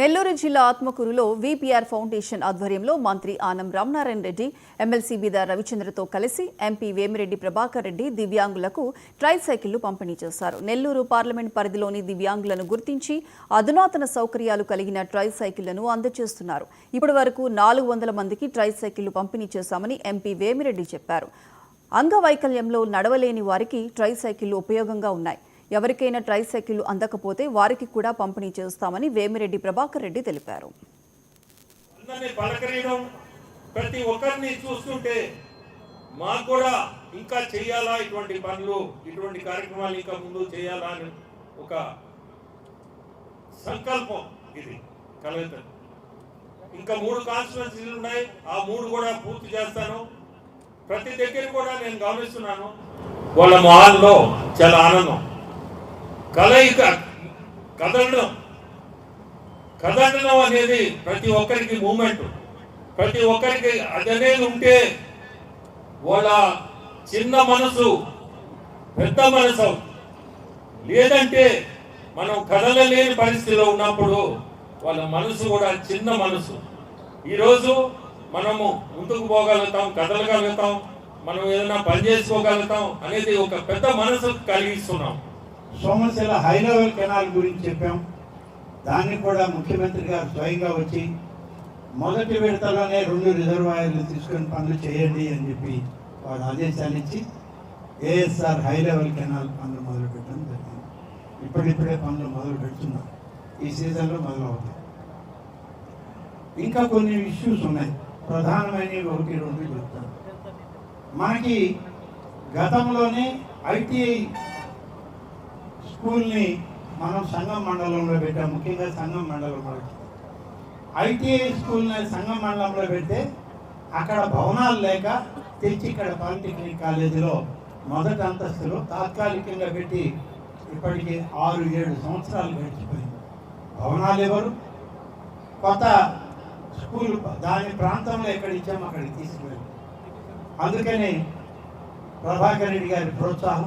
నెల్లూరు జిల్లా ఆత్మకూరులో VPR foundation ఆధ్వర్యంలో మంత్రి ఆనం రామనారాయణ రెడ్డి, ఎమ్మెల్సీ బీదా రవిచంద్రతో కలిసి ఎంపీ వేమిరెడ్డి ప్రభాకర్ రెడ్డి దివ్యాంగులకు ట్రైసైకిళ్లు పంపిణీ చేశారు. నెల్లూరు పార్లమెంట్ పరిధిలోని దివ్యాంగులను గుర్తించి అధునాతన సౌకర్యాలు కలిగిన ట్రైసైకిళ్లను అందజేస్తున్నారు. ఇప్పటి వరకు 400 మందికి ట్రైసైకిళ్లు పంపిణీ చేశామని ఎంపీ వేమిరెడ్డి చెప్పారు. అంగవైకల్యంలో నడవలేని వారికి ట్రైసైకిళ్లు ఉపయోగంగా ఉన్నాయి. ఎవరికైనా ట్రైసైకిళ్లు అందకపోతే వారికి కూడా పంపిణీ చేస్తామని వేమిరెడ్డి ప్రభాకర్ రెడ్డి తెలిపారు. ప్రతి ఒక్కరిని చూస్తుంటే మాకు కూడా ఇంకా చేయాలా, ఇటువంటి పనులు, ఇటువంటి కార్యక్రమాలు ఇంకా ముందు చేయాలా అని ఒక సంకల్పం ఇది కలుగుతుంది. ఇంకా 3 కాన్స్టిట్యుయెన్సీలు ఉన్నాయి, ఆ 3 కూడా పూర్తి చేస్తాను. ప్రతి దగ్గర కూడా నేను గమనిస్తున్నాను, వాళ్ళ మొహాల్లో చాలా ఆనందం. కలయిక కదలడం అనేది ప్రతి ఒక్కరికి మూమెంట్, ప్రతి ఒక్కరికి అదనేది ఉంటే వాళ్ళ చిన్న మనసు పెద్ద మనసు, లేదంటే మనం కదలలేని పరిస్థితిలో ఉన్నప్పుడు వాళ్ళ మనసు కూడా చిన్న మనసు. ఈరోజు మనము ముందుకు పోగలుగుతాం, కదలగలుగుతాం, మనం ఏదైనా పని చేసుకోగలుగుతాం అనేది ఒక పెద్ద మనసు కలిగిస్తున్నాం. సోమశిల హై లెవెల్ కెనాల్ గురించి చెప్పాం. దాన్ని కూడా ముఖ్యమంత్రి గారు స్వయంగా వచ్చి మొదటి విడతలోనే 2 రిజర్వాయర్లు తీసుకొని పనులు చేయండి అని చెప్పి వారు ఆదేశాలు ఇచ్చి ఏఎస్ఆర్ హై లెవెల్ కెనాల్ పనులు మొదలు పెట్టడం జరిగింది. ఇప్పుడిప్పుడే పనులు మొదలు పెడుతున్నాం, ఈ సీజన్లో మొదలవుతాయి. ఇంకా కొన్ని ఇష్యూస్ ఉన్నాయి, ప్రధానమైనవి 1-2 చెప్తాను. మనకి గతంలోనే ఐటీఐ స్కూల్ని మనం సంగం మండలంలో పెట్టాం. ముఖ్యంగా సంగం మండలంలో ఐటీఐ స్కూల్ని సంగం మండలంలో పెడితే అక్కడ భవనాలు లేక తెచ్చి ఇక్కడ పాలిటెక్నిక్ కాలేజీలో మొదటి అంతస్తులో తాత్కాలికంగా పెట్టి ఇప్పటికీ 6-7 సంవత్సరాలు గడిచిపోయింది. భవనాలు ఎవరు, కొత్త స్కూల్ దాని ప్రాంతంలో ఎక్కడ ఇచ్చామో అక్కడికి తీసుకువెళ్ళి, అందుకని ప్రభాకర్ రెడ్డి గారి ప్రోత్సాహం,